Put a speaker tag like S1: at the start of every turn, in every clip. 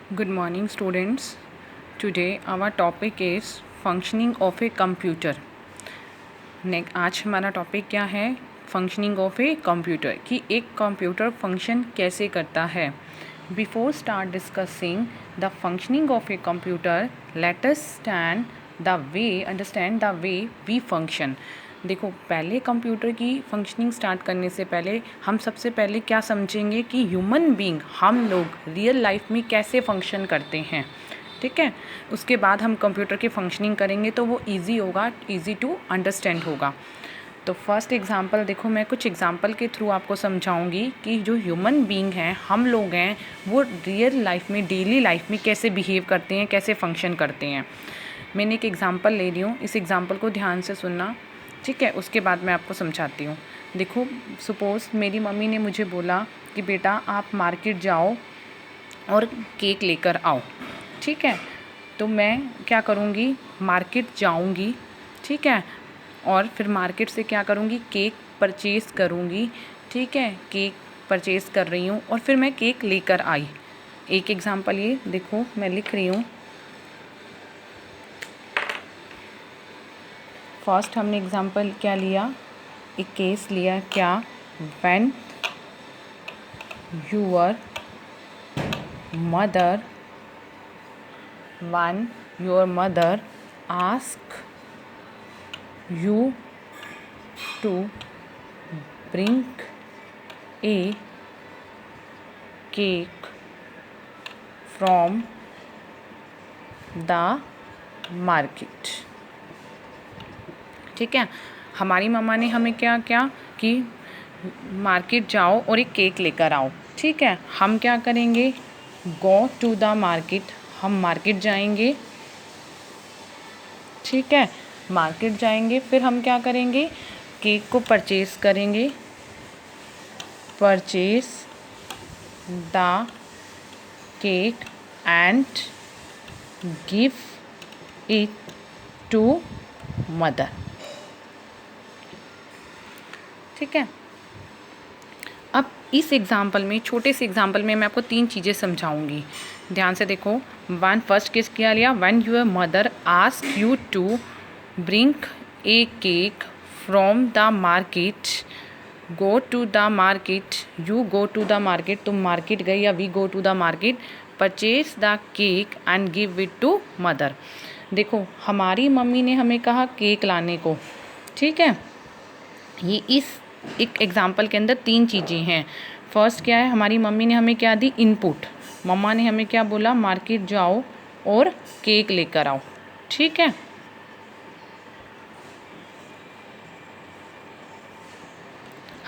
S1: Good morning students. Today our topic is functioning of a computer. आज हमारा topic क्या है? फंक्शनिंग ऑफ ए कंप्यूटर, कि एक कंप्यूटर फंक्शन कैसे करता है. Before start discussing the functioning of a computer, let us understand the way we function. देखो, पहले कंप्यूटर की फंक्शनिंग स्टार्ट करने से पहले हम सबसे पहले क्या समझेंगे कि ह्यूमन बीइंग, हम लोग रियल लाइफ में कैसे फंक्शन करते हैं. ठीक है, उसके बाद हम कंप्यूटर की फंक्शनिंग करेंगे तो वो इजी होगा, इजी टू अंडरस्टैंड होगा. तो फर्स्ट एग्जांपल देखो, मैं कुछ एग्जांपल के थ्रू आपको समझाऊंगी कि जो ह्यूमन बीइंग हैं, हम लोग हैं, वो रियल लाइफ में, डेली लाइफ में कैसे बिहेव करते हैं, कैसे फंक्शन करते हैं. मैंने एक एग्जांपल ले रही हूँ, इस एग्जांपल को ध्यान से सुनना. ठीक है, उसके बाद मैं आपको समझाती हूँ. देखो, सपोज़ मेरी मम्मी ने मुझे बोला कि बेटा आप मार्केट जाओ और केक लेकर आओ. ठीक है, तो मैं क्या करूँगी, मार्केट जाऊँगी. ठीक है, और फिर मार्केट से क्या करूँगी, केक परचेज़ करूँगी. ठीक है, केक परचेज़ कर रही हूँ और फिर मैं केक लेकर आई. एक एग्जांपल ये देखो मैं लिख रही हूँ. फर्स्ट हमने एग्जांपल क्या लिया, एक केस लिया, क्या, when your mother ask you to bring a cake from the market. ठीक है, हमारी मम्मा ने हमें क्या कि मार्केट जाओ और एक केक लेकर आओ. ठीक है, हम क्या करेंगे, गो टू द मार्केट, हम मार्केट जाएंगे. ठीक है, मार्केट जाएंगे, फिर हम क्या करेंगे, केक को परचेज़ करेंगे. Purchase the cake and give it to mother. ठीक है, अब इस एग्जाम्पल में, छोटे से एग्जाम्पल में मैं आपको 3 चीज़ें समझाऊंगी. ध्यान से देखो. फर्स्ट केस क्या लिया, when your mother ask you to bring a cake from the market, go to the market, you go to the market, तुम मार्केट गए या we go to the market, purchase the cake and give it to mother. देखो, हमारी mummy ने हमें कहा cake लाने को. ठीक है, ये इस एक एग्जाम्पल के अंदर 3 चीज़ें हैं. फर्स्ट क्या है, हमारी मम्मी ने हमें क्या दी, इनपुट. मम्मा ने हमें क्या बोला, मार्केट जाओ और केक लेकर आओ. ठीक है,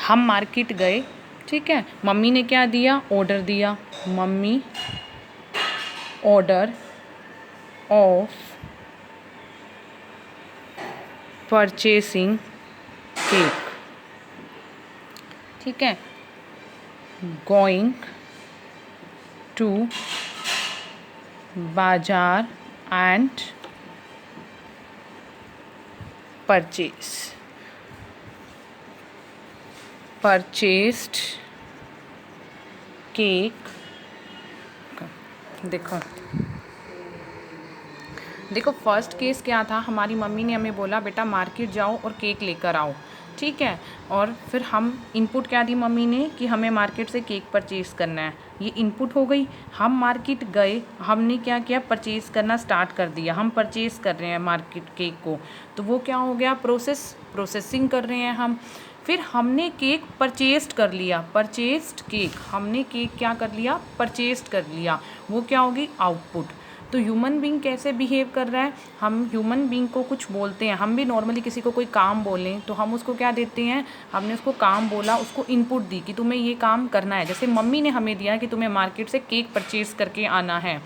S1: हम मार्केट गए. ठीक है, मम्मी ने क्या दिया, ऑर्डर दिया. Mummy order of purchasing cake. ठीक है, गोइंग टू बाजार एंड परचेस्ड केक. देखो फर्स्ट केस क्या था, हमारी मम्मी ने हमें बोला बेटा मार्केट जाओ और केक लेकर आओ. ठीक है, और फिर हम इनपुट क्या दी मम्मी ने कि हमें मार्केट से केक परचेज़ करना है. ये इनपुट हो गई. हम मार्केट गए, हमने क्या किया, परचेज़ करना स्टार्ट कर दिया. हम परचेज़ कर रहे हैं मार्केट केक को, तो वो क्या हो गया, प्रोसेसिंग कर रहे हैं हम. फिर हमने केक परचेस्ड कर लिया, परचेस्ड केक, हमने केक क्या कर लिया, परचेस्ड कर लिया. वो क्या होगी, आउटपुट. तो ह्यूमन बीइंग कैसे बिहेव कर रहा है, हम ह्यूमन बीइंग को कुछ बोलते हैं, हम भी नॉर्मली किसी को कोई काम बोलें तो हम उसको क्या देते हैं, हमने उसको काम बोला, उसको इनपुट दी कि तुम्हें ये काम करना है. जैसे मम्मी ने हमें दिया कि तुम्हें मार्केट से केक परचेज़ करके आना है,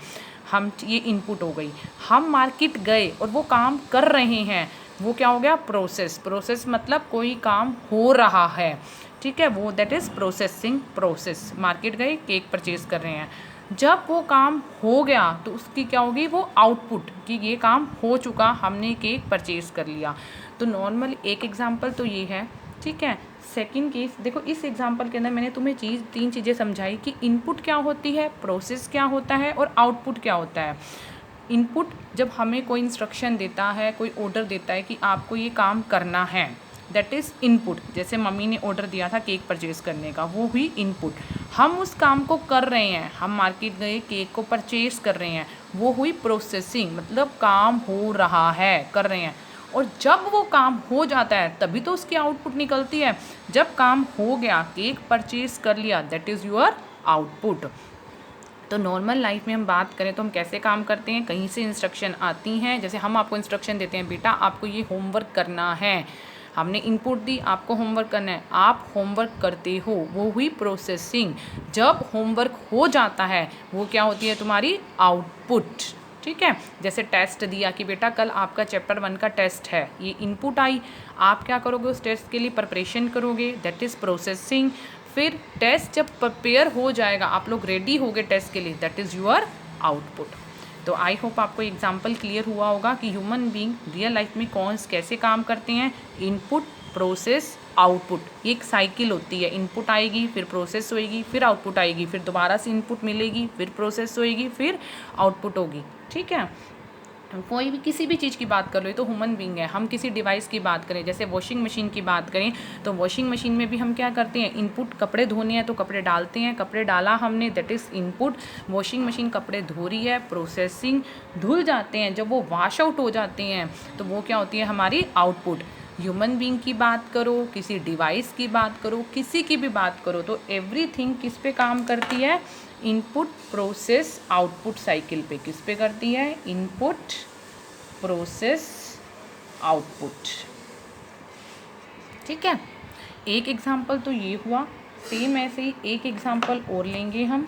S1: हम, ये इनपुट हो गई. हम मार्केट गए और वो काम कर रहे हैं, वो क्या हो गया, प्रोसेस मतलब कोई काम हो रहा है. ठीक है, वो that is processing process. Market गए, केक परचेज़ कर रहे हैं. जब वो काम हो गया तो उसकी क्या होगी, वो आउटपुट, कि ये काम हो चुका, हमने केक परचेज़ कर लिया. तो नॉर्मल एक एग्जांपल तो ये है. ठीक है, सेकंड केस देखो, इस एग्जांपल के अंदर मैंने तुम्हें तीन चीज़ें समझाई कि इनपुट क्या होती है, प्रोसेस क्या होता है और आउटपुट क्या होता है। इनपुट जब हमें कोई इंस्ट्रक्शन देता है, कोई ऑर्डर देता है कि आपको ये काम करना है, दैट इज़ इनपुट। जैसे मम्मी ने ऑर्डर दिया था केक परचेज़ करने का, वो हुई इनपुट। हम उस काम को कर रहे हैं, हम मार्केट गए केक को परचेज़ कर रहे हैं, वो हुई प्रोसेसिंग, मतलब काम हो रहा है, कर रहे हैं। और जब वो काम हो जाता है तभी तो उसकी आउटपुट निकलती है। जब काम हो गया, केक परचेज़ कर लिया, दैट इज़ योर आउटपुट। तो नॉर्मल लाइफ में हम बात करें तो हम कैसे काम करते हैं, कहीं से इंस्ट्रक्शन आती हैं। जैसे हम आपको इंस्ट्रक्शन देते हैं, बेटा आपको ये होमवर्क करना है, हमने इनपुट दी, आपको होमवर्क करना है, आप होमवर्क करते हो, वो हुई प्रोसेसिंग। जब होमवर्क हो जाता है वो क्या होती है, तुम्हारी आउटपुट। ठीक है, जैसे टेस्ट दिया कि बेटा कल आपका चैप्टर 1 का टेस्ट है, ये इनपुट आई। आप क्या करोगे, उस टेस्ट के लिए प्रिपरेशन करोगे, दैट इज़ प्रोसेसिंग। फिर टेस्ट जब प्रिपेयर हो जाएगा, आप लोग रेडी हो गए टेस्ट के लिए, दैट इज़ योर आउटपुट। तो आई होप आपको एग्जाम्पल क्लियर हुआ होगा कि ह्यूमन बीइंग रियल लाइफ में कैसे काम करते हैं, इनपुट, प्रोसेस, आउटपुट। ये एक साइकिल होती है, इनपुट आएगी, फिर प्रोसेस होएगी, फिर आउटपुट आएगी, फिर दोबारा से इनपुट मिलेगी, फिर प्रोसेस होएगी, फिर आउटपुट होगी। ठीक है, कोई भी किसी भी चीज़ की बात कर लो, ये तो ह्यूमन बीइंग है। हम किसी डिवाइस की बात करें, जैसे वॉशिंग मशीन की बात करें, तो वॉशिंग मशीन में भी हम क्या करते हैं, इनपुट, कपड़े धोने हैं तो कपड़े डालते हैं, कपड़े डाला हमने, that is input. Washing machine कपड़े धो रही है, प्रोसेसिंग। धुल जाते हैं, जब वो वॉश आउट हो जाते हैं तो वो क्या होती है, हमारी आउटपुट। ह्यूमन बीइंग की बात करो, किसी डिवाइस की बात करो, किसी की भी बात करो, तो एवरीथिंग किस पे काम करती है, इनपुट, प्रोसेस, आउटपुट साइकिल पे। किस पे करती है, इनपुट, प्रोसेस, आउटपुट। ठीक है, एक एग्जांपल तो ये हुआ। सेम ऐसे ही एक एग्जांपल और लेंगे हम।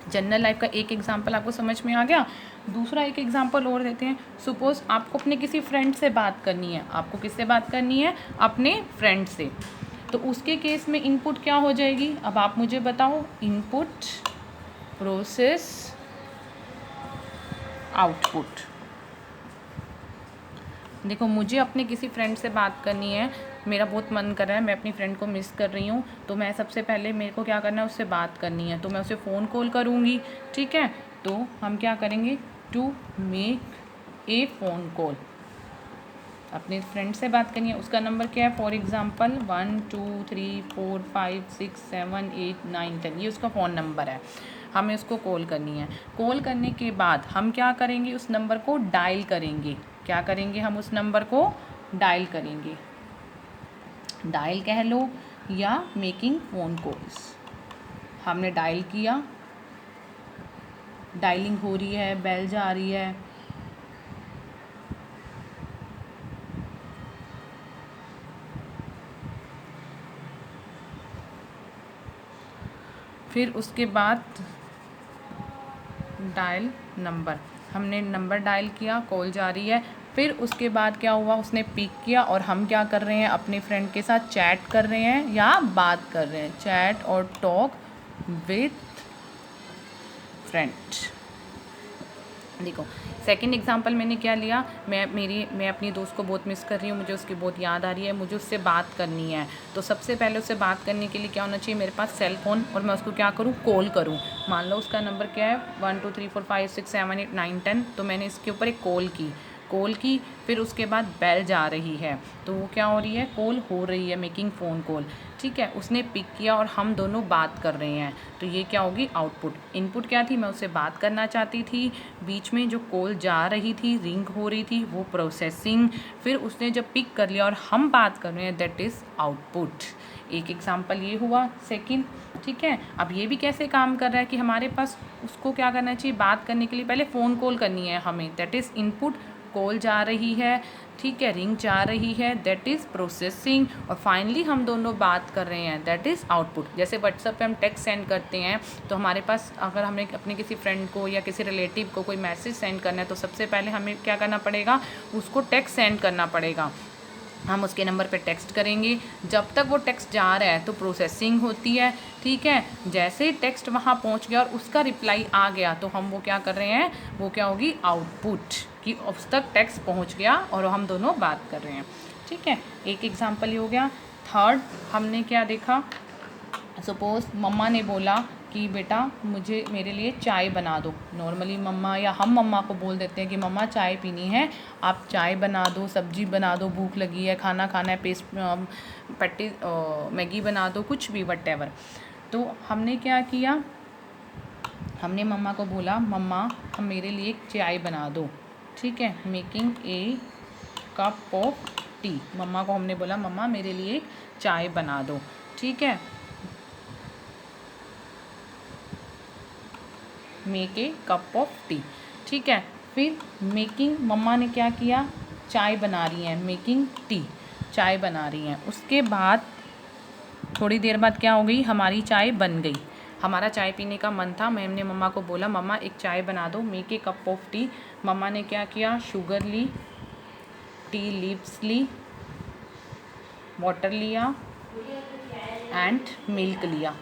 S1: जनरल लाइफ का एक एग्जांपल आपको समझ में आ गया। दूसरा एक एग्जांपल और देते हैं। सपोज आपको अपने किसी फ्रेंड से बात करनी है, आपको किससे बात करनी है, अपने फ्रेंड से। तो उसके केस में इनपुट क्या हो जाएगी, अब आप मुझे बताओ, इनपुट, प्रोसेस, आउटपुट। देखो, मुझे अपने किसी फ्रेंड से बात करनी है, मेरा बहुत मन कर रहा है, मैं अपनी फ्रेंड को मिस कर रही हूँ, तो मैं सबसे पहले मेरे को क्या करना है, उससे बात करनी है, तो मैं उसे फ़ोन कॉल करूँगी। ठीक है, तो हम क्या करेंगे, to make a phone call, अपने फ्रेंड से बात करनी है। उसका नंबर क्या है, फॉर एग्ज़ाम्पल 1 2 3 4 5 6 7 8 9 10, ये उसका फ़ोन नंबर है। हमें उसको कॉल करनी है। कॉल करने के बाद हम क्या करेंगे, उस नंबर को डायल करेंगे। क्या करेंगे, हम उस नंबर को डायल करेंगे, डायल कह लो या मेकिंग फ़ोन कॉल्स। हमने डायल किया, डायलिंग हो रही है, बेल जा रही है, फिर उसके बाद डायल नंबर, हमने नंबर डायल किया, कॉल जा रही है। फिर उसके बाद क्या हुआ, उसने पिक किया और हम क्या कर रहे हैं, अपने फ्रेंड के साथ चैट कर रहे हैं या बात कर रहे हैं, चैट और टॉक विथ फ्रेंड। देखो, सेकंड एग्जांपल मैंने क्या लिया, मैं अपनी दोस्त को बहुत मिस कर रही हूँ, मुझे उसकी बहुत याद आ रही है, मुझे उससे बात करनी है। तो सबसे पहले उससे बात करने के लिए क्या होना चाहिए, मेरे पास सेल फ़ोन, और मैं उसको क्या करूँ, कॉल करूँ। मान लो उसका नंबर क्या है, 1 2 3 4 5 6 7 8 9 10, तो मैंने इसके ऊपर एक कॉल की, फिर उसके बाद बेल जा रही है, तो वो क्या हो रही है, कॉल हो रही है, मेकिंग फ़ोन कॉल। ठीक है, उसने पिक किया और हम दोनों बात कर रहे हैं, तो ये क्या होगी, आउटपुट। इनपुट क्या थी, मैं उससे बात करना चाहती थी, बीच में जो कॉल जा रही थी, रिंग हो रही थी, वो प्रोसेसिंग। फिर उसने जब पिक कर लिया और हम बात कर रहे हैं, दैट इज़ आउटपुट। एक एग्जांपल ये हुआ सेकंड। ठीक है, अब ये भी कैसे काम कर रहा है कि हमारे पास उसको क्या करना चाहिए, बात करने के लिए पहले फ़ोन कॉल करनी है हमें, दैट इज़ इनपुट। कॉल जा रही है, ठीक है, रिंग जा रही है, दैट इज़ प्रोसेसिंग। और फाइनली हम दोनों बात कर रहे हैं, दैट इज़ आउटपुट। जैसे व्हाट्सएप पे हम टेक्स्ट सेंड करते हैं, तो हमारे पास अगर हमें अपने किसी फ्रेंड को या किसी रिलेटिव को कोई मैसेज सेंड करना है, तो सबसे पहले हमें क्या करना पड़ेगा, उसको टेक्स्ट सेंड करना पड़ेगा। हम उसके नंबर पे टेक्स्ट करेंगे, जब तक वो टेक्स्ट जा रहा है तो प्रोसेसिंग होती है। ठीक है, जैसे ही टेक्स्ट वहाँ पहुँच गया और उसका रिप्लाई आ गया, तो हम वो क्या कर रहे हैं, वो क्या होगी, आउटपुट, कि उस तक टेक्स्ट पहुँच गया और हम दोनों बात कर रहे हैं। ठीक है, एक एग्जांपल ये हो गया। थर्ड हमने क्या देखा, सपोज मम्मा ने बोला कि बेटा मुझे मेरे लिए चाय बना दो। नॉर्मली मम्मा या हम मम्मा को बोल देते हैं कि मम्मा चाय पीनी है, आप चाय बना दो, सब्जी बना दो, भूख लगी है, खाना खाना है, पैटी मैगी बना दो, कुछ भी व्हाटएवर। तो हमने क्या किया, हमने मम्मा को बोला मम्मा हम मेरे लिए एक चाय बना दो, ठीक है, making a cup of tea. मम्मा को हमने बोला मम्मा मेरे लिए चाय बना दो, ठीक है, make a cup of T, ठीक है। फिर मेकिंग, मम्मा ने क्या किया, चाय बना रही हैं, मेकिंग टी, चाय बना रही हैं। उसके बाद थोड़ी देर बाद क्या हो गई, हमारी चाय बन गई। हमारा चाय पीने का मन था, मैंने मम्मा को बोला मम्मा एक चाय बना दो, make a cup of tea. मम्मा ने क्या किया, शुगर ली, टी लीव्स ली, वाटर लिया एंड मिल्क लिया।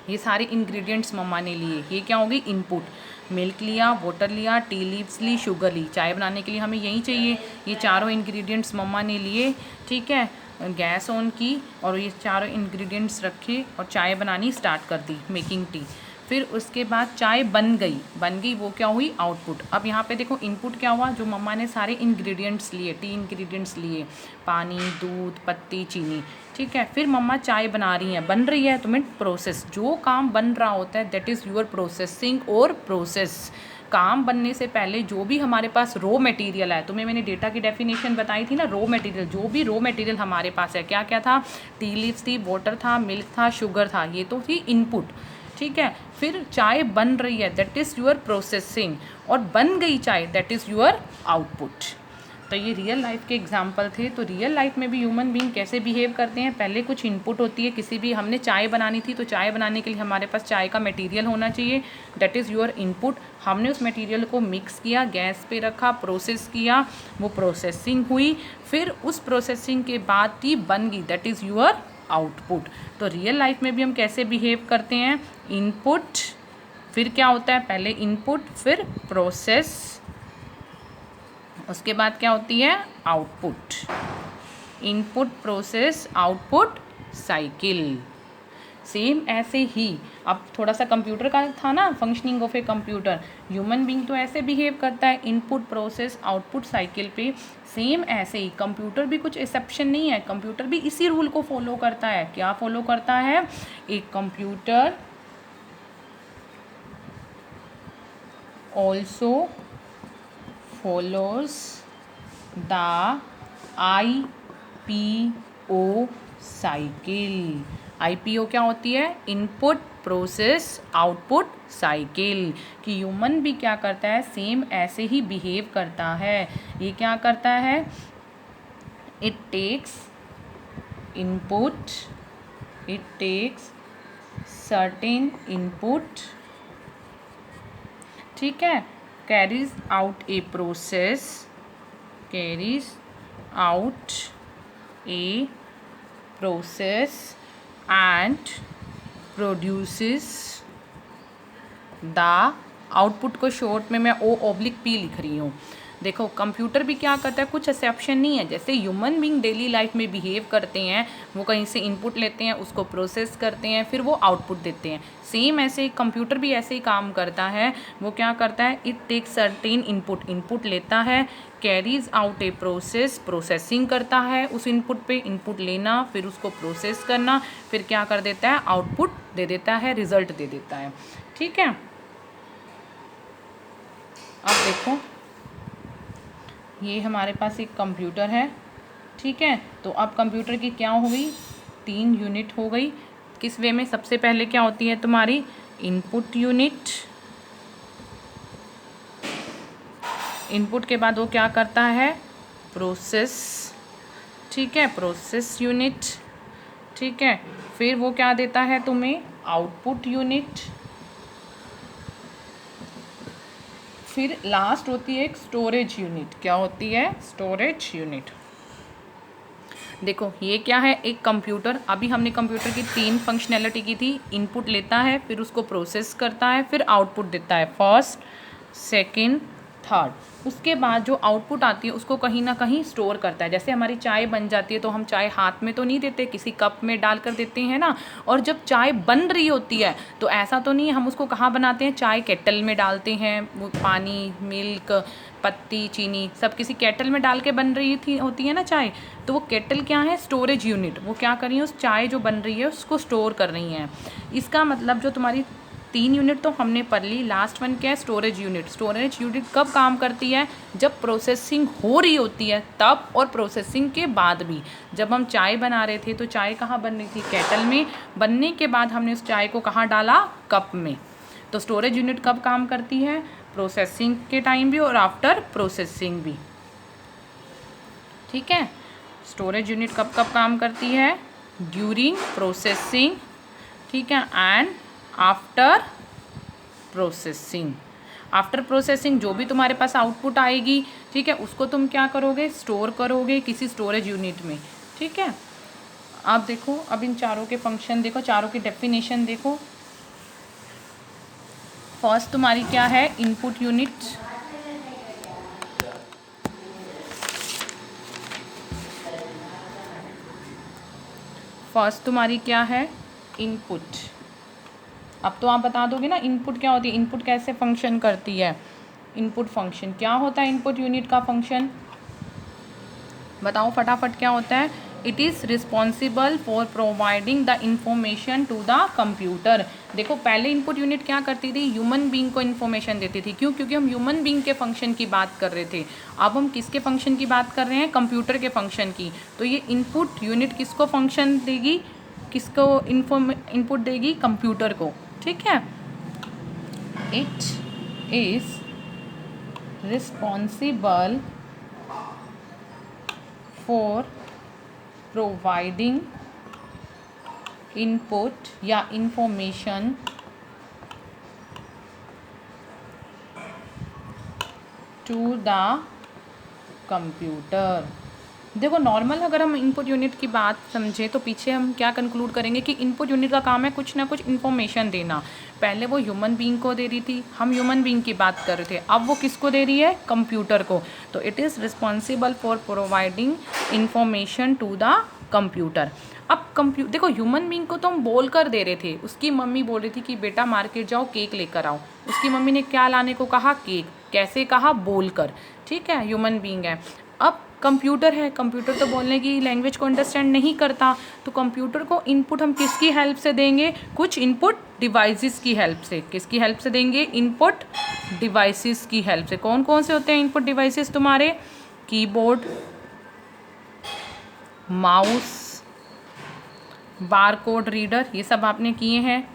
S1: ये सारे इंग्रेडिएंट्स मम्मा ने लिए। ये क्या होगी, इनपुट। मिल्क लिया, वाटर लिया, टी लीव्स ली, शुगर ली। चाय बनाने के लिए हमें यही चाहिए। ये चारों इंग्रेडिएंट्स मम्मा ने लिए, ठीक है। गैस ऑन की और ये चारों इंग्रेडिएंट्स रखे और चाय बनानी स्टार्ट कर दी, मेकिंग टी। फिर उसके बाद चाय बन गई, वो क्या हुई, आउटपुट। अब यहाँ पे देखो इनपुट क्या हुआ, जो मम्मा ने सारे इंग्रेडिएंट्स लिए, टी इंग्रेडिएंट्स लिए, पानी, दूध, पत्ती, चीनी, ठीक है। फिर मम्मा चाय बना रही हैं, बन रही है, तो मीन प्रोसेस। जो काम बन रहा होता है दैट इज़ योर प्रोसेसिंग और प्रोसेस। काम बनने से पहले जो भी हमारे पास रॉ मटेरियल है, तुम्हें मैंने डेटा की डेफिनेशन बताई थी ना, रॉ मटेरियल, जो भी रॉ मटेरियल हमारे पास है, क्या क्या था, टी लीव्स थी, वाटर था, मिल्क था, शुगर था, ये तो थी इनपुट, ठीक है। फिर चाय बन रही है, दैट इज़ योर प्रोसेसिंग, और बन गई चाय, दैट इज़ योर आउटपुट। तो ये रियल लाइफ के एग्जाम्पल थे। तो रियल लाइफ में भी ह्यूमन बीइंग कैसे बिहेव करते हैं, पहले कुछ इनपुट होती है, किसी भी, हमने चाय बनानी थी तो चाय बनाने के लिए हमारे पास चाय का मटेरियल होना चाहिए, दैट इज़ योर इनपुट। हमने उस मटेरियल को मिक्स किया, गैस पे रखा, प्रोसेस किया, वो प्रोसेसिंग हुई, फिर उस प्रोसेसिंग के बाद टी बन गई, दैट इज़ योर आउटपुट। तो रियल लाइफ में भी हम कैसे बिहेव करते हैं, इनपुट, फिर क्या होता है, पहले इनपुट, फिर प्रोसेस, उसके बाद क्या होती है, output. Input, process, output, cycle. Same ऐसे ही, अब थोड़ा सा कंप्यूटर का था ना, functioning of a computer, human being तो ऐसे बिहेव करता है, इनपुट, प्रोसेस, आउटपुट, साइकिल पे। सेम ऐसे ही कंप्यूटर भी कुछ एक्सेप्शन नहीं है, कंप्यूटर भी इसी रूल को फॉलो करता है। क्या फॉलो करता है, एक computer also follows the IPO cycle। IPO क्या होती है, इनपुट, प्रोसेस, आउटपुट, साइकिल। कि ह्यूमन भी क्या करता है, सेम ऐसे ही बिहेव करता है। ये क्या करता है, it takes input, it takes certain input, ठीक है, carries out a process, carries out a process and produces the output। को शॉर्ट में मैं O/P लिख रही हूँ। देखो कंप्यूटर भी क्या करता है, कुछ एक्सेप्शन नहीं है। जैसे ह्यूमन बीइंग डेली लाइफ में बिहेव करते हैं, वो कहीं से इनपुट लेते हैं, उसको प्रोसेस करते हैं, फिर वो आउटपुट देते हैं। सेम ऐसे कंप्यूटर भी ऐसे ही काम करता है। वो क्या करता है, it takes certain input, input लेता है, carries out a process, processing करता है उस इनपुट पे, इनपुट लेना, फिर उसको प्रोसेस करना, फिर क्या कर देता है, आउटपुट दे देता है, रिजल्ट दे देता है, ठीक है। अब देखो ये हमारे पास एक कंप्यूटर है, ठीक है। तो अब कंप्यूटर की क्या हो गई, 3 यूनिट हो गई। किस वे में, सबसे पहले क्या होती है तुम्हारी इनपुट यूनिट, इनपुट के बाद वो क्या करता है, प्रोसेस, ठीक है, प्रोसेस यूनिट, ठीक है। फिर वो क्या देता है तुम्हें, आउटपुट यूनिट। फिर लास्ट होती है एक स्टोरेज यूनिट। क्या होती है, स्टोरेज यूनिट। देखो ये क्या है, एक कंप्यूटर। अभी हमने कंप्यूटर की 3 फंक्शनैलिटी की थी। इनपुट लेता है, फिर उसको प्रोसेस करता है, फिर आउटपुट देता है, फर्स्ट, सेकंड, थर्ड। उसके बाद जो आउटपुट आती है उसको कहीं ना कहीं स्टोर करता है। जैसे हमारी चाय बन जाती है तो हम चाय हाथ में तो नहीं देते, किसी कप में डाल कर देते हैं ना। और जब चाय बन रही होती है तो ऐसा तो नहीं है, हम उसको कहाँ बनाते हैं, चाय केटल में डालते हैं। वो पानी, मिल्क, पत्ती, चीनी सब किसी केटल में डाल के बन रही थी होती है ना चाय। तो वो केटल क्या है, स्टोरेज यूनिट। वो क्या कर रही है, उस चाय जो बन रही है उसको स्टोर कर रही हैं। इसका मतलब जो तुम्हारी 3 यूनिट तो हमने पढ़ ली, लास्ट वन क्या है, स्टोरेज यूनिट। स्टोरेज यूनिट कब काम करती है, जब प्रोसेसिंग हो रही होती है तब, और प्रोसेसिंग के बाद भी। जब हम चाय बना रहे थे तो चाय कहाँ बन रही थी, केटल में। बनने के बाद हमने उस चाय को कहाँ डाला, कप में। तो स्टोरेज यूनिट कब काम करती है, प्रोसेसिंग के टाइम भी और आफ्टर प्रोसेसिंग भी। ठीक है, स्टोरेज यूनिट कब कब काम करती है, ड्यूरिंग प्रोसेसिंग, ठीक है, and after processing. After processing जो भी तुम्हारे पास आउटपुट आएगी, ठीक है, उसको तुम क्या करोगे, स्टोर करोगे किसी स्टोरेज यूनिट में। ठीक है, अब देखो, अब इन चारों के फंक्शन देखो, चारों की डेफिनेशन देखो। फर्स्ट तुम्हारी क्या है, इनपुट यूनिट। फर्स्ट तुम्हारी क्या है, इनपुट। अब तो आप बता दोगे ना इनपुट क्या होती है, इनपुट कैसे फंक्शन करती है। इनपुट फंक्शन क्या होता है, इनपुट यूनिट का फंक्शन बताओ फटाफट क्या होता है। It is responsible for providing the information to the computer. देखो पहले इनपुट यूनिट क्या करती थी, ह्यूमन बींग को इन्फॉर्मेशन देती थी। क्यों, क्योंकि हम ह्यूमन बींग के फंक्शन की बात कर रहे थे। अब हम किसके फंक्शन की बात कर रहे हैं, कंप्यूटर के फंक्शन की। तो ये इनपुट यूनिट किसको फंक्शन देगी, किसको इनपुट देगी, कंप्यूटर को। ठीक है, it is responsible for providing input या इंफॉर्मेशन टू द कंप्यूटर। देखो नॉर्मल अगर हम इनपुट यूनिट की बात समझें तो पीछे हम क्या कंक्लूड करेंगे कि इनपुट यूनिट का काम है कुछ ना कुछ इन्फॉर्मेशन देना। पहले वो ह्यूमन बीइंग को दे रही थी, हम ह्यूमन बीइंग की बात कर रहे थे, अब वो किसको दे रही है, कंप्यूटर को। तो it is responsible for providing information to the computer. अब देखो ह्यूमन बीइंग को तो हम बोल कर दे रहे थे। उसकी मम्मी बोल रही थी कि बेटा मार्केट जाओ केक लेकर आओ। उसकी मम्मी ने क्या लाने को कहा, केक। कैसे कहा, बोल कर। ठीक है, ह्यूमन बीइंग है। अब कंप्यूटर है, कंप्यूटर तो बोलने की लैंग्वेज को अंडरस्टैंड नहीं करता। तो कंप्यूटर को इनपुट हम किसकी हेल्प से देंगे, कुछ इनपुट डिवाइसेस की हेल्प से। किसकी हेल्प से देंगे, इनपुट डिवाइसेस की हेल्प से। कौन कौन से होते हैं इनपुट डिवाइसेस तुम्हारे, कीबोर्ड, माउस, बारकोड रीडर, ये सब आपने किए हैं,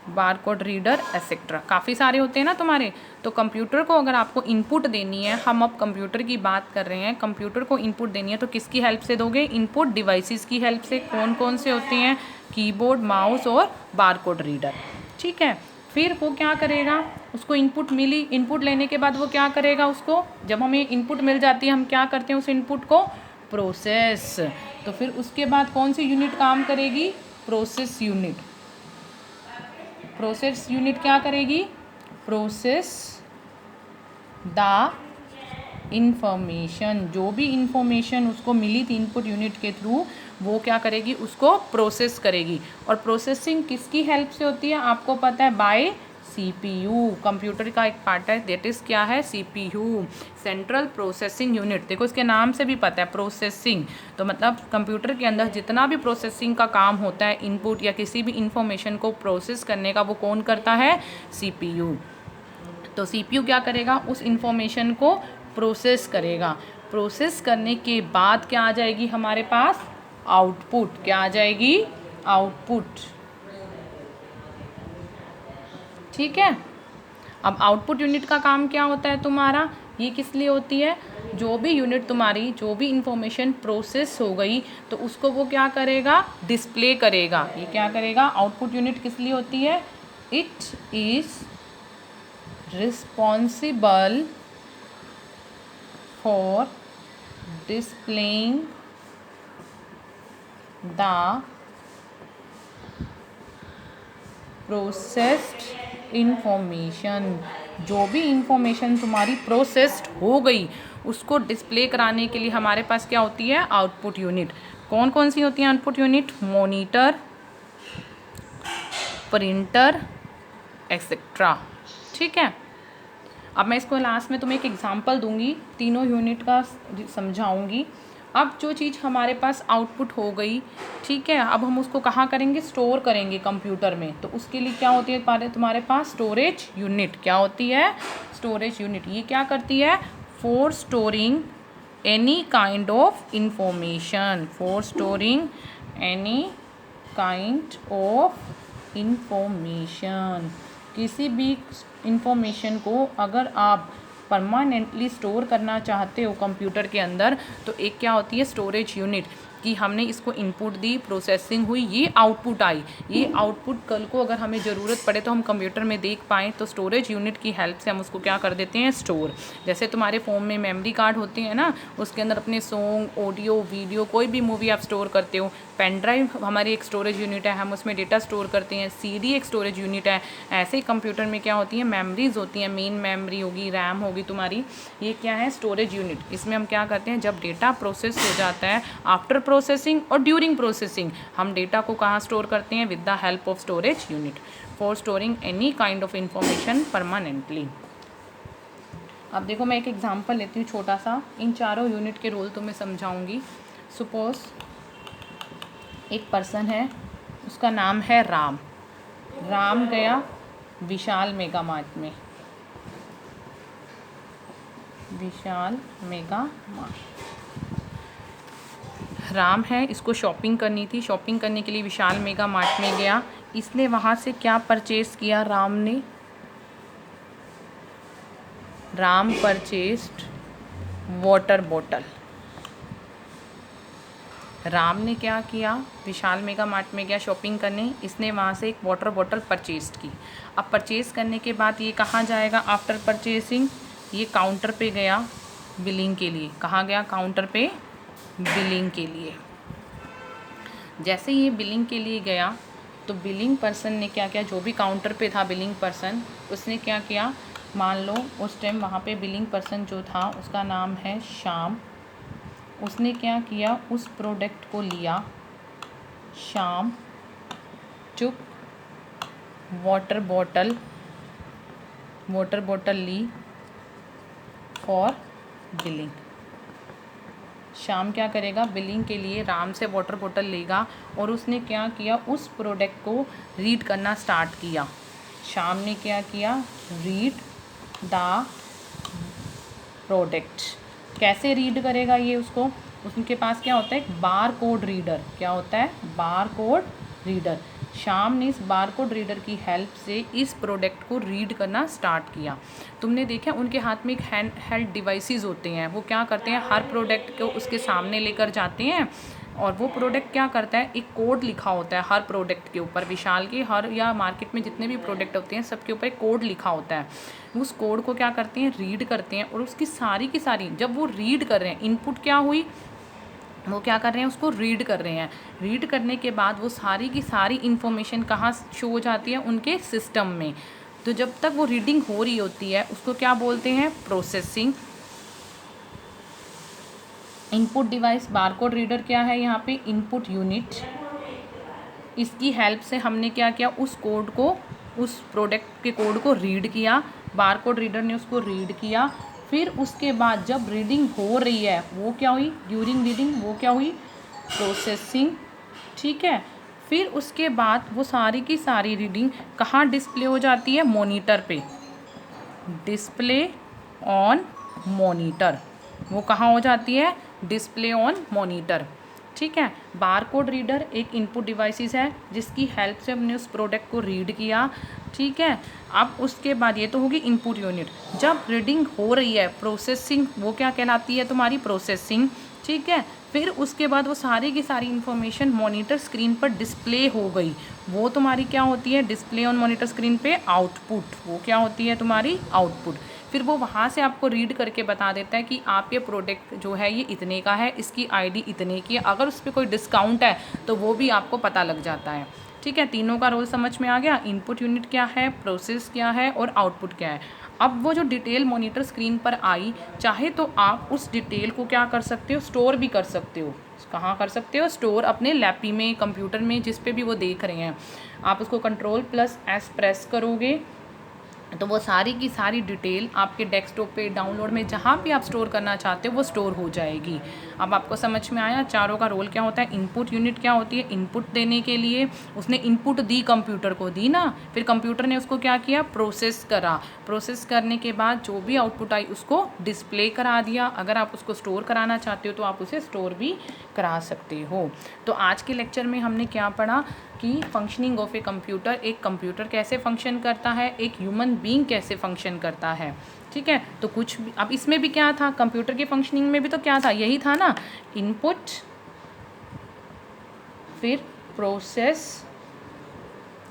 S1: बारकोड रीडर एसेट्रा, काफ़ी सारे होते हैं ना तुम्हारे। तो कंप्यूटर को अगर आपको इनपुट देनी है, हम अब कंप्यूटर की बात कर रहे हैं, कंप्यूटर को इनपुट देनी है तो किसकी हेल्प से दोगे, इनपुट डिवाइसेस की हेल्प से। कौन कौन से होते हैं, कीबोर्ड, माउस और बारकोड रीडर। ठीक है, फिर वो क्या करेगा, उसको इनपुट मिली, इनपुट लेने के बाद वो क्या करेगा, उसको जब हमें इनपुट मिल जाती है हम क्या करते हैं, उस इनपुट को प्रोसेस। तो फिर उसके बाद कौन सी यूनिट काम करेगी, प्रोसेस यूनिट। प्रोसेस यूनिट क्या करेगी, प्रोसेस द इंफॉर्मेशन। जो भी इंफॉर्मेशन उसको मिली थी इनपुट यूनिट के थ्रू, वो क्या करेगी, उसको प्रोसेस करेगी। और प्रोसेसिंग किसकी हेल्प से होती है, आपको पता है, बाय सीपीयू। कंप्यूटर का एक पार्ट है, दैट इज़ क्या है, सीपीयू, सेंट्रल प्रोसेसिंग यूनिट। देखो इसके नाम से भी पता है प्रोसेसिंग, तो मतलब कंप्यूटर के अंदर जितना भी प्रोसेसिंग का काम होता है, इनपुट या किसी भी इंफॉर्मेशन को प्रोसेस करने का, वो कौन करता है, सीपीयू। तो सीपीयू क्या करेगा, उस इंफॉर्मेशन को प्रोसेस करेगा। प्रोसेस करने के बाद क्या आ जाएगी हमारे पास, आउटपुट। क्या आ जाएगी, आउटपुट। ठीक है, अब आउटपुट यूनिट का काम क्या होता है तुम्हारा, ये किस लिए होती है, जो भी यूनिट तुम्हारी, जो भी इंफॉर्मेशन प्रोसेस हो गई तो उसको वो क्या करेगा, डिस्प्ले करेगा। ये क्या करेगा, आउटपुट यूनिट किस लिए होती है, it is responsible for displaying the processed information. जो भी इंफॉर्मेशन तुम्हारी प्रोसेस्ड हो गई उसको डिस्प्ले कराने के लिए हमारे पास क्या होती है, आउटपुट यूनिट। कौन कौन सी होती है output unit, monitor, printer, etcetera. ठीक है, अब मैं इसको लास्ट में तुम्हें एक एग्जांपल दूंगी, तीनों यूनिट का समझाऊंगी। अब जो चीज़ हमारे पास आउटपुट हो गई, ठीक है, अब हम उसको कहाँ करेंगे, स्टोर करेंगे कंप्यूटर में। तो उसके लिए क्या होती है तुम्हारे पास, स्टोरेज यूनिट। क्या होती है, स्टोरेज यूनिट। ये क्या करती है, for storing any kind of information, for storing any kind of information. किसी भी इंफॉर्मेशन को अगर आप परमानेंटली स्टोर करना चाहते हो कंप्यूटर के अंदर, तो एक क्या होती है, स्टोरेज यूनिट। कि हमने इसको इनपुट दी, प्रोसेसिंग हुई, ये आउटपुट आई। ये आउटपुट कल को अगर हमें ज़रूरत पड़े तो हम कंप्यूटर में देख पाएँ, तो स्टोरेज यूनिट की हेल्प से हम उसको क्या कर देते हैं, स्टोर। जैसे तुम्हारे फ़ोन में मेमोरी कार्ड होते हैं ना, उसके अंदर अपने सॉन्ग, ऑडियो, वीडियो, कोई भी मूवी आप स्टोर करते हो। पेन ड्राइव हमारी एक स्टोरेज यूनिट है, हम उसमें डेटा स्टोर करते हैं। सीडी एक स्टोरेज यूनिट है। ऐसे ही कंप्यूटर में क्या होती है, मेमोरीज होती हैं। मेन मेमोरी होगी, रैम होगी तुम्हारी, ये क्या है, स्टोरेज यूनिट। इसमें हम क्या करते हैं, जब डेटा प्रोसेस हो जाता है, आफ्टर प्रोसेसिंग और ड्यूरिंग प्रोसेसिंग, हम डेटा को कहाँ स्टोर करते हैं, with the help of storage unit, for storing any kind of information permanently. अब देखो मैं एक एग्जांपल लेती हूँ छोटा सा, इन चारों यूनिट के रोल तुम्हें समझाऊंगी। सपोज एक पर्सन है, उसका नाम है राम। राम गया विशाल मेगा मार्ट में, विशाल मेगा मार्ट। राम है, इसको शॉपिंग करनी थी। शॉपिंग करने के लिए विशाल मेगा मार्ट में गया। इसने वहाँ से क्या परचेज किया, राम ने, Ram purchased water bottle. Ram ने क्या किया, विशाल मेगा मार्ट में गया शॉपिंग करने, इसने वहाँ से एक वाटर बॉटल परचेज की। अब परचेज़ करने के बाद ये कहाँ जाएगा, आफ्टर परचेसिंग, ये काउंटर पे गया बिलिंग के लिए। कहाँ गया, काउंटर पे बिलिंग के लिए। जैसे ये बिलिंग के लिए गया तो बिलिंग पर्सन ने क्या किया, जो भी काउंटर पे था बिलिंग पर्सन, उसने क्या किया, मान लो उस टाइम वहाँ पे बिलिंग पर्सन जो था उसका नाम है श्याम। उसने क्या किया, उस प्रोडक्ट को लिया, श्याम चुप वाटर बॉटल ली फॉर बिलिंग। श्याम क्या करेगा, बिलिंग के लिए राम से वाटर बॉटल लेगा और उसने क्या किया, उस प्रोडक्ट को रीड करना स्टार्ट किया। श्याम ने क्या किया, रीड द प्रोडक्ट। कैसे रीड करेगा ये उसको, उनके पास क्या होता है, एक बार कोड रीडर। क्या होता है, बार कोड रीडर। श्याम ने इस बार कोड रीडर की हेल्प से इस प्रोडक्ट को रीड करना स्टार्ट किया। तुमने देखा उनके हाथ में एक हैंड हेल्ड डिवाइसेस होते हैं, वो क्या करते हैं, हर प्रोडक्ट को उसके सामने लेकर जाते हैं और वो प्रोडक्ट क्या करता है, एक कोड लिखा होता है हर प्रोडक्ट के ऊपर। विशाल के हर या मार्केट में जितने भी प्रोडक्ट होते हैं सबके ऊपर एक कोड लिखा होता है। उस कोड को क्या करते हैं, रीड करते हैं और उसकी सारी की सारी, जब वो रीड कर रहे हैं, इनपुट क्या हुई, वो क्या कर रहे हैं, उसको रीड कर रहे हैं। रीड करने के बाद वो सारी की सारी इन्फॉर्मेशन कहाँ शो हो जाती है, उनके सिस्टम में। तो जब तक वो रीडिंग हो रही होती है उसको क्या बोलते हैं, processing. Input device barcode reader क्या है, यहाँ पे इनपुट यूनिट। इसकी हेल्प से हमने क्या किया, उस कोड को, उस प्रोडक्ट के कोड को रीड किया। बारकोड रीडर ने उसको रीड किया। फिर उसके बाद जब रीडिंग हो रही है वो क्या हुई, ड्यूरिंग रीडिंग वो क्या हुई, प्रोसेसिंग। ठीक है, फिर उसके बाद वो सारी की सारी रीडिंग कहाँ डिस्प्ले हो जाती है, मॉनिटर पे, डिस्प्ले ऑन मॉनिटर। वो कहाँ हो जाती है, डिस्प्ले ऑन मॉनिटर। ठीक है, बारकोड रीडर एक इनपुट डिवाइसेस है जिसकी हेल्प से हमने उस प्रोडक्ट को रीड किया। ठीक है, अब उसके बाद ये तो होगी इनपुट यूनिट। जब रीडिंग हो रही है, प्रोसेसिंग, वो क्या कहलाती है तुम्हारी, प्रोसेसिंग। ठीक है, फिर उसके बाद वो सारी की सारी इन्फॉर्मेशन मॉनिटर स्क्रीन पर डिस्प्ले हो गई, वो तुम्हारी क्या होती है, डिस्प्ले ऑन मॉनिटर स्क्रीन पे आउटपुट। वो क्या होती है तुम्हारी, आउटपुट। फिर वो वहाँ से आपको रीड करके बता देता है कि आप ये प्रोडक्ट जो है ये इतने का है, इसकी आईडी इतने की है। अगर उस पर कोई डिस्काउंट है तो वो भी आपको पता लग जाता है। ठीक है, तीनों का रोल समझ में आ गया। इनपुट यूनिट क्या है, प्रोसेस क्या है और आउटपुट क्या है। अब वो जो डिटेल मॉनिटर स्क्रीन पर आई, चाहे तो आप उस डिटेल को क्या कर सकते हो, स्टोर भी कर सकते हो। कहाँ कर सकते हो, स्टोर अपने लैपी में, कंप्यूटर में, जिस पे भी वो देख रहे हैं। आप उसको Ctrl+S प्रेस करोगे तो वो सारी की सारी डिटेल आपके डेस्कटॉप पे, डाउनलोड में, जहाँ भी आप स्टोर करना चाहते हो वो स्टोर हो जाएगी। अब आपको समझ में आया चारों का रोल क्या होता है। इनपुट यूनिट क्या होती है, इनपुट देने के लिए उसने इनपुट दी, कंप्यूटर को दी ना, फिर कंप्यूटर ने उसको क्या किया, प्रोसेस करा। प्रोसेस करने के बाद जो भी आउटपुट आई उसको डिस्प्ले करा दिया। अगर आप उसको स्टोर कराना चाहते हो तो आप उसे स्टोर भी करा सकते हो। तो आज के लेक्चर में हमने क्या पढ़ा कि फंक्शनिंग ऑफ ए कंप्यूटर, एक कंप्यूटर कैसे फंक्शन करता है, एक ह्यूमन बीइंग कैसे फंक्शन करता है। ठीक है, तो कुछ भी, अब इसमें भी क्या था, कंप्यूटर की फंक्शनिंग में भी तो क्या था, यही था ना, इनपुट फिर प्रोसेस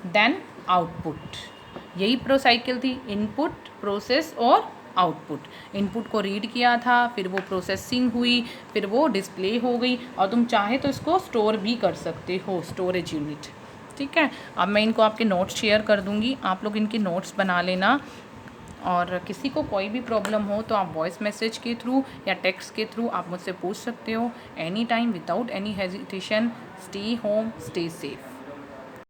S1: देन आउटपुट, यही साइकिल थी, इनपुट, प्रोसेस और आउटपुट। इनपुट को रीड किया था, फिर वो प्रोसेसिंग हुई, फिर वो डिस्प्ले हो गई, और तुम चाहे तो इसको स्टोर भी कर सकते हो, स्टोरेज यूनिट। ठीक है, अब मैं इनको आपके नोट्स शेयर कर दूंगी, आप लोग इनके नोट्स बना लेना। और किसी को कोई भी प्रॉब्लम हो तो आप वॉइस मैसेज के थ्रू या टेक्स्ट के थ्रू आप मुझसे पूछ सकते हो any time without any hesitation. Stay home, stay safe.